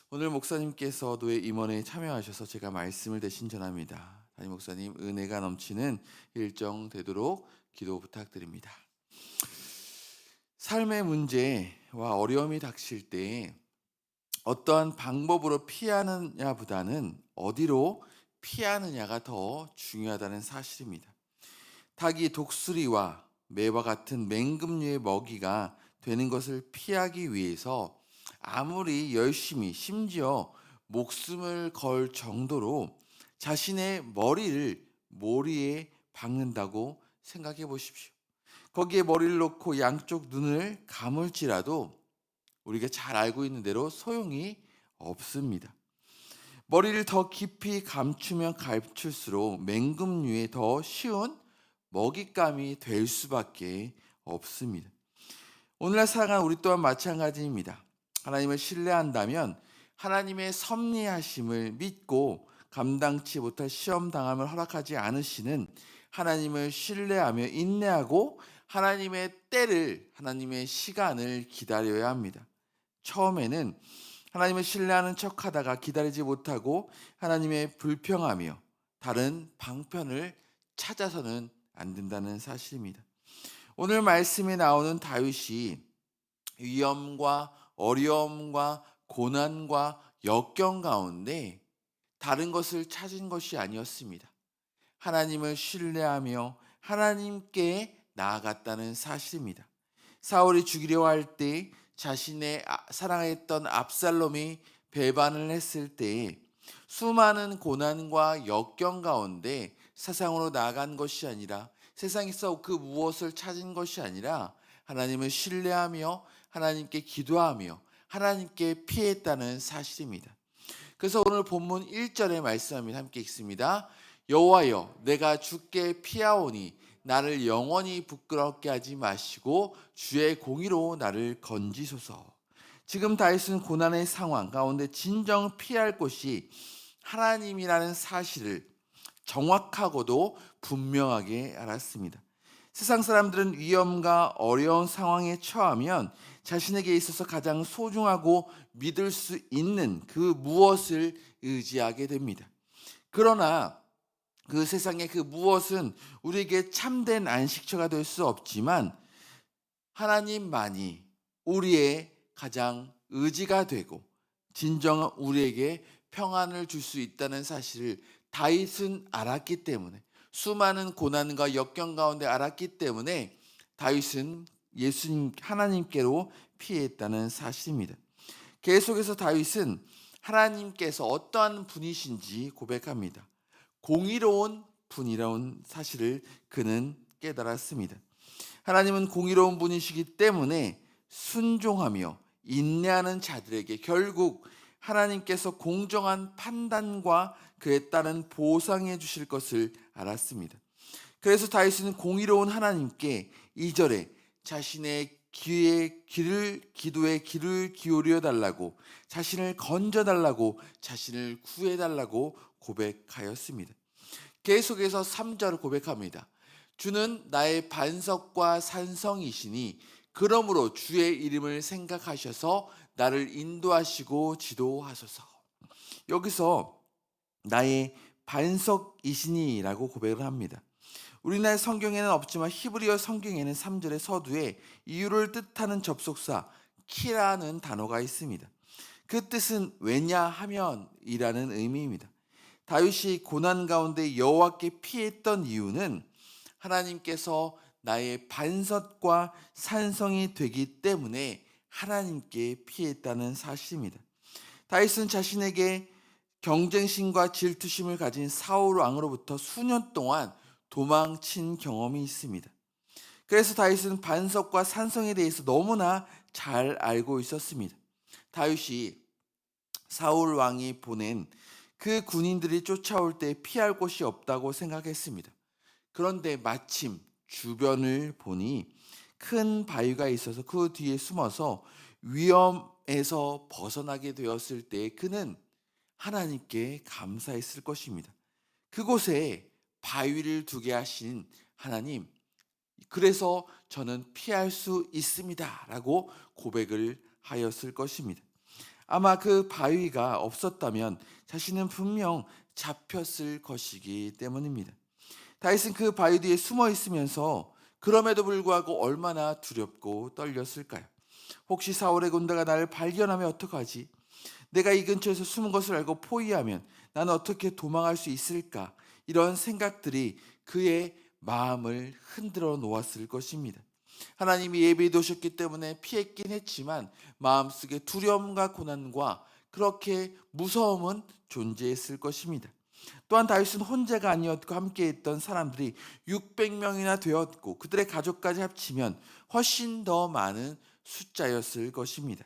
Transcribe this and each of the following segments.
오늘 목사님께서 노예 임원에 참여하셔서 제가 말씀을 대신 전합니다. 담임 목사님 은혜가 넘치는 일정 되도록 기도 부탁드립니다. 삶의 문제와 어려움이 닥칠 때 어떠한 방법으로 피하느냐보다는 어디로 피하느냐가 더 중요하다는 사실입니다. 닭이 독수리와 매와 같은 맹금류의 먹이가 되는 것을 피하기 위해서 아무리 열심히 심지어 목숨을 걸 정도로 자신의 머리를 모리에 박는다고 생각해 보십시오. 거기에 머리를 놓고 양쪽 눈을 감을지라도 우리가 잘 알고 있는 대로 소용이 없습니다. 머리를 더 깊이 감추면 감출수록 맹금류에 더 쉬운 먹잇감이 될 수밖에 없습니다. 오늘날 살아가는 우리 또한 마찬가지입니다. 하나님을 신뢰한다면 하나님의 섭리하심을 믿고 감당치 못할 시험 당함을 허락하지 않으시는 하나님을 신뢰하며 인내하고 하나님의 때를, 하나님의 시간을 기다려야 합니다. 처음에는 하나님을 신뢰하는 척하다가 기다리지 못하고 하나님의 불평하며 다른 방편을 찾아서는 안 된다는 사실입니다. 오늘 말씀에 나오는 다윗이 위험과 어려움과 고난과 역경 가운데 다른 것을 찾은 것이 아니었습니다. 하나님을 신뢰하며 하나님께 나아갔다는 사실입니다. 사울이 죽이려 할 때 자신의 사랑했던 압살롬이 배반을 했을 때 수많은 고난과 역경 가운데 세상으로 나아간 것이 아니라 세상에서 그 무엇을 찾은 것이 아니라 하나님을 신뢰하며 하나님께 기도하며 하나님께 피했다는 사실입니다. 그래서 오늘 본문 1절의 말씀을 함께 읽습니다. 여호와여 내가 주께 피하오니 나를 영원히 부끄럽게 하지 마시고 주의 공의로 나를 건지소서. 지금 다윗은 고난의 상황 가운데 진정 피할 곳이 하나님이라는 사실을 정확하고도 분명하게 알았습니다. 세상 사람들은 위험과 어려운 상황에 처하면 자신에게 있어서 가장 소중하고 믿을 수 있는 그 무엇을 의지하게 됩니다. 그러나 그 세상의 그 무엇은 우리에게 참된 안식처가 될 수 없지만 하나님만이 우리의 가장 의지가 되고 진정 우리에게 평안을 줄 수 있다는 사실을 다윗은 알았기 때문에 수많은 고난과 역경 가운데 알았기 때문에 다윗은 예수님 하나님께로 피했다는 사실입니다. 계속해서 다윗은 하나님께서 어떠한 분이신지 고백합니다. 공의로운 분이라는 사실을 그는 깨달았습니다. 하나님은 공의로운 분이시기 때문에 순종하며 인내하는 자들에게 결국 하나님께서 공정한 판단과 그에 따른 보상해 주실 것을 알았습니다. 그래서 다윗은 공의로운 하나님께 2절에 자신의 기도에 귀를 기울여 달라고, 자신을 건져 달라고, 자신을 구해 달라고 고백하였습니다. 계속해서 3절을 고백합니다. 주는 나의 반석과 산성이시니 그러므로 주의 이름을 생각하셔서 나를 인도하시고 지도하소서. 여기서 나의 반석이시니라고 고백을 합니다. 우리나라 성경에는 없지만 히브리어 성경에는 3절의 서두에 이유를 뜻하는 접속사 키라는 단어가 있습니다. 그 뜻은 왜냐하면이라는 의미입니다. 다윗이 고난 가운데 여호와께 피했던 이유는 하나님께서 나의 반석과 산성이 되기 때문에 하나님께 피했다는 사실입니다. 다윗은 자신에게 경쟁심과 질투심을 가진 사울 왕으로부터 수년 동안 도망친 경험이 있습니다. 그래서 다윗은 반석과 산성에 대해서 너무나 잘 알고 있었습니다. 다윗이 사울 왕이 보낸 그 군인들이 쫓아올 때 피할 곳이 없다고 생각했습니다. 그런데 마침 주변을 보니 큰 바위가 있어서 그 뒤에 숨어서 위험에서 벗어나게 되었을 때 그는 하나님께 감사했을 것입니다. 그곳에 바위를 두게 하신 하나님, 그래서 저는 피할 수 있습니다 라고 고백을 하였을 것입니다. 아마 그 바위가 없었다면 자신은 분명 잡혔을 것이기 때문입니다. 다윗은 그 바위 뒤에 숨어 있으면서 그럼에도 불구하고 얼마나 두렵고 떨렸을까요? 혹시 사울의 군대가 나를 발견하면 어떡하지? 내가 이 근처에서 숨은 것을 알고 포위하면 나는 어떻게 도망할 수 있을까? 이런 생각들이 그의 마음을 흔들어 놓았을 것입니다. 하나님이 예비해 두셨기 때문에 피했긴 했지만 마음속에 두려움과 고난과 그렇게 무서움은 존재했을 것입니다. 또한 다윗은 혼자가 아니었고 함께했던 사람들이 600명이나 되었고 그들의 가족까지 합치면 훨씬 더 많은 숫자였을 것입니다.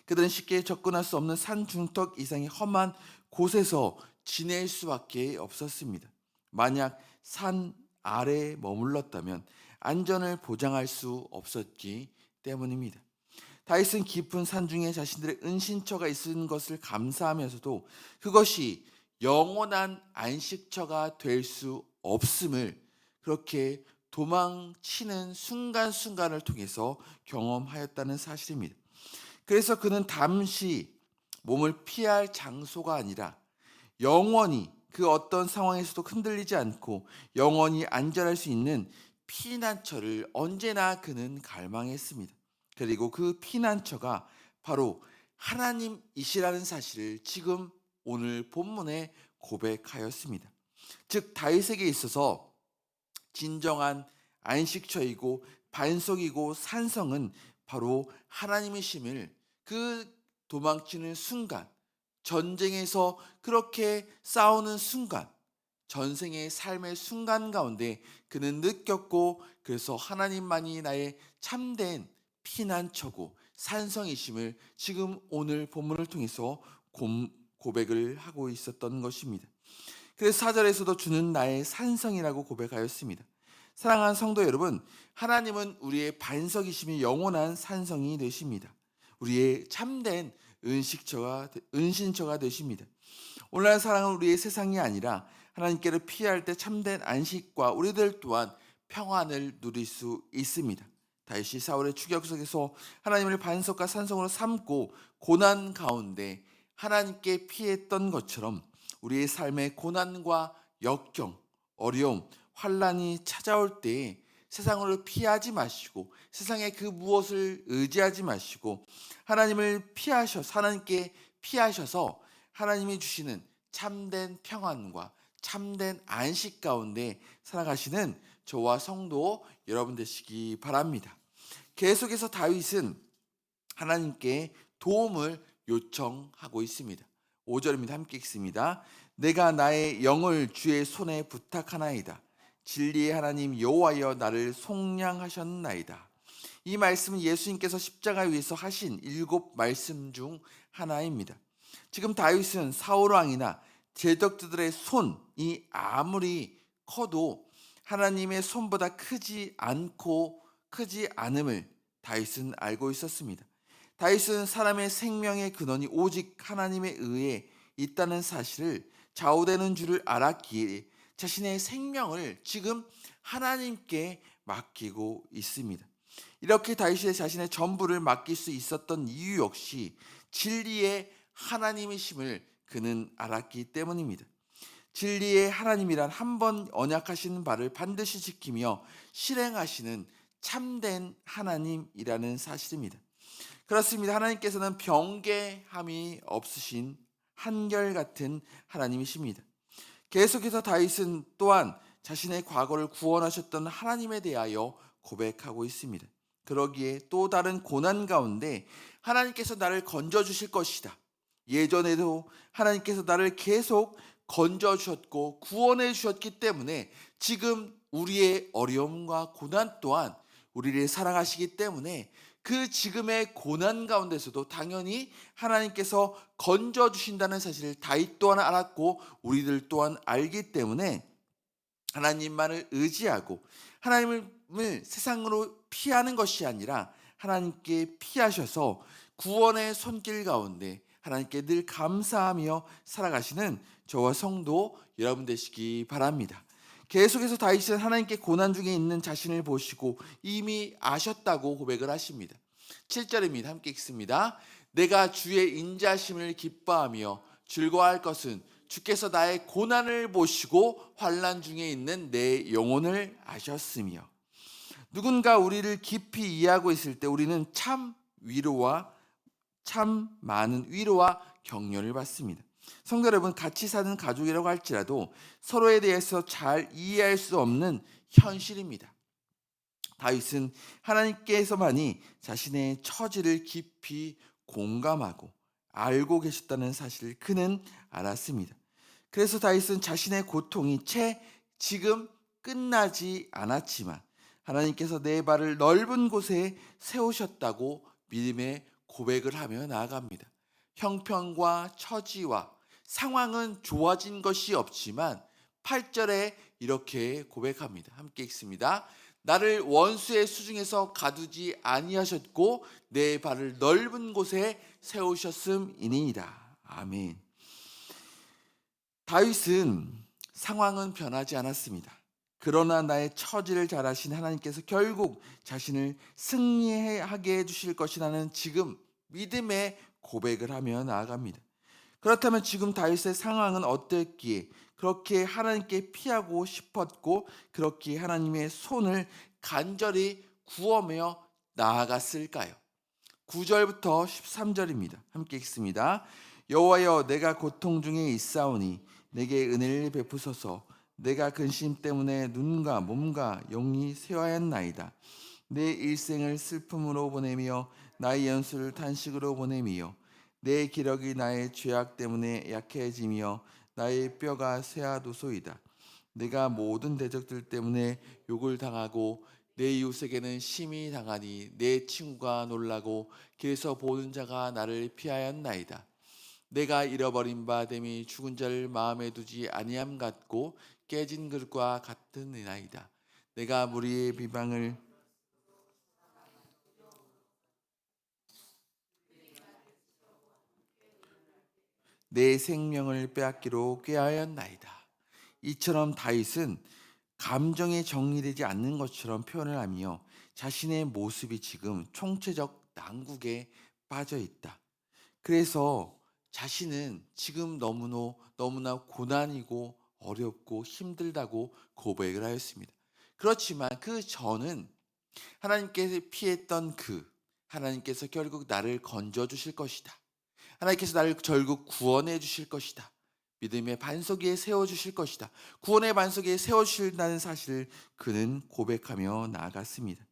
그들은 쉽게 접근할 수 없는 산 중턱 이상의 험한 곳에서 지낼 수밖에 없었습니다. 만약 산 아래에 머물렀다면 안전을 보장할 수 없었기 때문입니다. 다윗은 깊은 산 중에 자신들의 은신처가 있는 것을 감사하면서도 그것이 영원한 안식처가 될 수 없음을 그렇게 도망치는 순간순간을 통해서 경험하였다는 사실입니다. 그래서 그는 잠시 몸을 피할 장소가 아니라 영원히 그 어떤 상황에서도 흔들리지 않고 영원히 안전할 수 있는 피난처를 언제나 그는 갈망했습니다. 그리고 그 피난처가 바로 하나님이시라는 사실을 지금 오늘 본문에 고백하였습니다. 즉 다윗에게 있어서 진정한 안식처이고 반석이고 산성은 바로 하나님이심을 그 도망치는 순간, 전쟁에서 그렇게 싸우는 순간, 전생의 삶의 순간 가운데 그는 느꼈고 그래서 하나님만이 나의 참된 피난처고 산성이심을 지금 오늘 본문을 통해서 고백을 하고 있었던 것입니다. 그래서 사절에서도 주는 나의 산성이라고 고백하였습니다. 사랑하는 성도 여러분, 하나님은 우리의 반석이심이 영원한 산성이 되십니다. 우리의 참된 은신처가 되십니다. 오늘날 사랑은 우리의 세상이 아니라 하나님께를 피할 때 참된 안식과 우리들 또한 평안을 누릴 수 있습니다. 다윗이 사울의 추격 속에서 하나님을 반석과 산성으로 삼고 고난 가운데 하나님께 피했던 것처럼 우리의 삶의 고난과 역경, 어려움, 환란이 찾아올 때 세상을 피하지 마시고 세상의 그 무엇을 의지하지 마시고 하나님께 피하셔서 하나님이 주시는 참된 평안과 참된 안식 가운데 살아가시는 저와 성도 여러분 되시기 바랍니다. 계속해서 다윗은 하나님께 도움을 요청하고 있습니다. 5절입니다. 함께 읽습니다. 내가 나의 영을 주의 손에 부탁하나이다. 진리의 하나님 여호와여 나를 속량하셨나이다. 이 말씀은 예수님께서 십자가 위에서 하신 7말씀 중 하나입니다. 지금 다윗은 사울 왕이나 제적들의 손이 아무리 커도 하나님의 손보다 크지 않음을 다윗은 알고 있었습니다. 다윗은 사람의 생명의 근원이 오직 하나님에 의해 있다는 사실을 좌우되는 줄을 알았기에 자신의 생명을 지금 하나님께 맡기고 있습니다. 이렇게 다윗이 자신의 전부를 맡길 수 있었던 이유 역시 진리의 하나님이심을 그는 알았기 때문입니다. 진리의 하나님이란 한 번 언약하신 바를 반드시 지키며 실행하시는 참된 하나님이라는 사실입니다. 그렇습니다. 하나님께서는 변개함이 없으신 한결같은 하나님이십니다. 계속해서 다윗은 또한 자신의 과거를 구원하셨던 하나님에 대하여 고백하고 있습니다. 그러기에 또 다른 고난 가운데 하나님께서 나를 건져주실 것이다. 예전에도 하나님께서 나를 계속 건져주셨고 구원해 주셨기 때문에 지금 우리의 어려움과 고난 또한 우리를 사랑하시기 때문에 그 지금의 고난 가운데서도 당연히 하나님께서 건져주신다는 사실을 다윗 또한 알았고 우리들 또한 알기 때문에 하나님만을 의지하고 하나님을 세상으로 피하는 것이 아니라 하나님께 피하셔서 구원의 손길 가운데 하나님께 늘 감사하며 살아가시는 저와 성도 여러분 되시기 바랍니다. 계속해서 다윗은 하나님께 고난 중에 있는 자신을 보시고 이미 아셨다고 고백을 하십니다. 7절입니다. 함께 읽습니다. 내가 주의 인자심을 기뻐하며 즐거워할 것은 주께서 나의 고난을 보시고 환난 중에 있는 내 영혼을 아셨으며. 누군가 우리를 깊이 이해하고 있을 때 우리는 참 많은 위로와 격려를 받습니다. 성도 여러분, 같이 사는 가족이라고 할지라도 서로에 대해서 잘 이해할 수 없는 현실입니다. 다윗은 하나님께서만이 자신의 처지를 깊이 공감하고 알고 계셨다는 사실을 그는 알았습니다. 그래서 다윗은 자신의 고통이 채 지금 끝나지 않았지만 하나님께서 내 발을 넓은 곳에 세우셨다고 믿음의 고백을 하며 나아갑니다. 형편과 처지와 상황은 좋아진 것이 없지만 8절에 이렇게 고백합니다. 함께 읽습니다. 나를 원수의 수중에서 가두지 아니하셨고 내 발을 넓은 곳에 세우셨음이니이다. 아멘. 다윗은 상황은 변하지 않았습니다. 그러나 나의 처지를 잘 아신 하나님께서 결국 자신을 승리하게 해주실 것이라는 지금 믿음의 고백을 하며 나아갑니다. 그렇다면 지금 다윗의 상황은 어땠기에 그렇게 하나님께 피하고 싶었고 그렇게 하나님의 손을 간절히 구하며 나아갔을까요? 9절부터 13절입니다. 함께 읽습니다. 여호와여, 내가 고통 중에 있사오니 내게 은혜를 베푸소서. 내가 근심 때문에 눈과 몸과 영이 쇠하였나이다. 내 일생을 슬픔으로 보내며 나의 연수를 탄식으로 보내며 내 기력이 나의 죄악 때문에 약해지며 나의 뼈가 쇠하도소이다. 내가 모든 대적들 때문에 욕을 당하고 내 이웃에게는 심히 당하니 내 친구가 놀라고 길에서 보는 자가 나를 피하였나이다. 내가 잃어버린 바 됨이 죽은 자를 마음에 두지 아니함 같고 깨진 그릇과 같으니이다. 내가 무리의 비방을 내 생명을 빼앗기로 꾀하였나이다. 이처럼 다윗은 감정에 정리되지 않는 것처럼 표현을 하며 자신의 모습이 지금 총체적 난국에 빠져 있다. 그래서 자신은 지금 너무나 고난이고 어렵고 힘들다고 고백을 하였습니다. 그렇지만 그 전은 하나님께서 피했던 하나님께서 결국 나를 건져 주실 것이다. 하나님께서 나를 결국 구원해 주실 것이다. 믿음의 반석 위에 세워 주실 것이다. 구원의 반석 위에 세워 주신다는 사실을 그는 고백하며 나아갔습니다.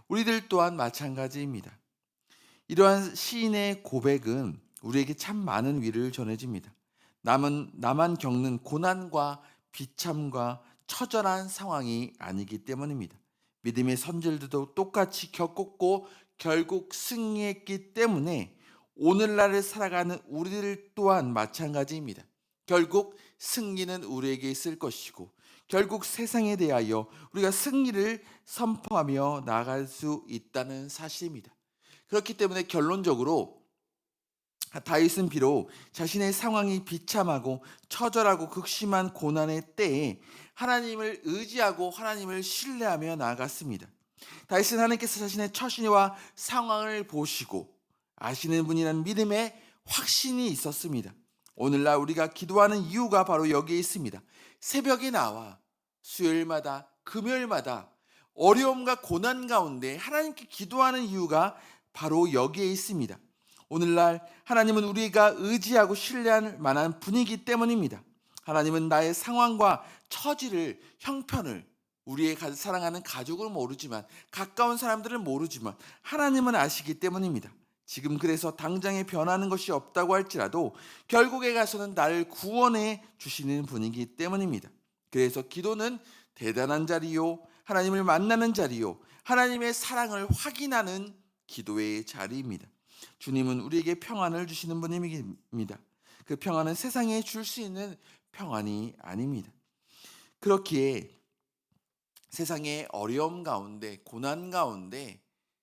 우리들 또한 마찬가지입니다. 이러한 시인의 고백은 우리에게 참 많은 위를 전해집니다. 나만 겪는 고난과 비참과 처절한 상황이 아니기 때문입니다. 믿음의 선질들도 똑같이 겪었고 결국 승리했기 때문에 오늘날을 살아가는 우리들 또한 마찬가지입니다. 결국 승리는 우리에게 있을 것이고 결국 세상에 대하여 우리가 승리를 선포하며 나아갈 수 있다는 사실입니다. 그렇기 때문에 결론적으로 다윗은 비록 자신의 상황이 비참하고 처절하고 극심한 고난의 때에 하나님을 의지하고 하나님을 신뢰하며 나아갔습니다. 다윗은 하나님께서 자신의 처신과 상황을 보시고 아시는 분이라는 믿음의 확신이 있었습니다. 오늘날 우리가 기도하는 이유가 바로 여기에 있습니다. 새벽에 나와 수요일마다 금요일마다 어려움과 고난 가운데 하나님께 기도하는 이유가 바로 여기에 있습니다. 오늘날 하나님은 우리가 의지하고 신뢰할 만한 분이기 때문입니다. 하나님은 나의 상황과 처지를, 형편을, 우리의 사랑하는 가족을 모르지만, 가까운 사람들은 모르지만 하나님은 아시기 때문입니다. 지금 그래서 당장에 변하는 것이 없다고 할지라도 결국에 가서는 나를 구원해 주시는 분이기 때문입니다. 그래서 기도는 대단한 자리요, 하나님을 만나는 자리요, 하나님의 사랑을 확인하는 기도의 자리입니다. 주님은 우리에게 평안을 주시는 분입니다. 그 평안은 세상에 줄 수 있는 평안이 아닙니다. 그렇기에 세상의 어려움 가운데, 고난 가운데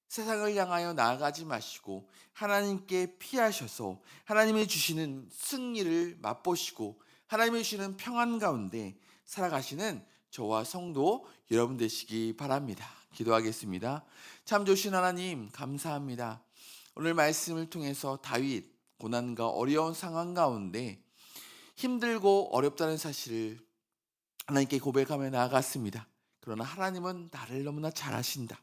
세상을 향하여 나아가지 마시고 하나님께 피하셔서 하나님이 주시는 승리를 맛보시고 하나님이 주시는 평안 가운데 살아가시는 저와 성도 여러분 되시기 바랍니다. 기도하겠습니다. 참 좋으신 하나님 감사합니다. 오늘 말씀을 통해서 다윗 고난과 어려운 상황 가운데 힘들고 어렵다는 사실을 하나님께 고백하며 나아갔습니다. 그러나 하나님은 나를 너무나 잘 아신다.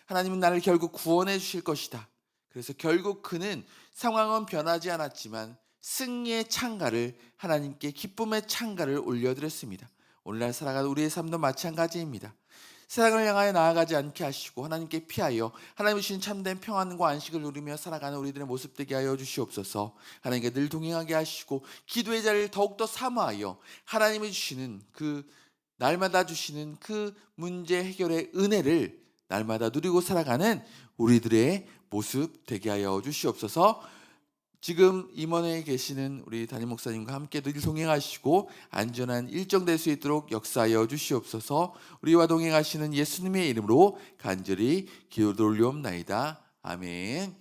하나님은 나를 결국 구원해 주실 것이다. 그래서 결국 그는 상황은 변하지 않았지만 승리의 창가를, 하나님께 기쁨의 창가를 올려드렸습니다. 오늘날 살아가는 우리의 삶도 마찬가지입니다. 세상을 향하여 나아가지 않게 하시고 하나님께 피하여 하나님 주신 참된 평안과 안식을 누리며 살아가는 우리들의 모습 되게 하여 주시옵소서. 하나님께 늘 동행하게 하시고 기도의 자리를 더욱더 사모하여 하나님이 주시는 그 날마다 주시는 그 문제 해결의 은혜를 날마다 누리고 살아가는 우리들의 모습 되게 하여 주시옵소서. 지금 임원에 계시는 우리 담임 목사님과 함께 늘 동행하시고 안전한 일정 될 수 있도록 역사하여 주시옵소서. 우리와 동행하시는 예수님의 이름으로 간절히 기도 올리옵나이다. 아멘.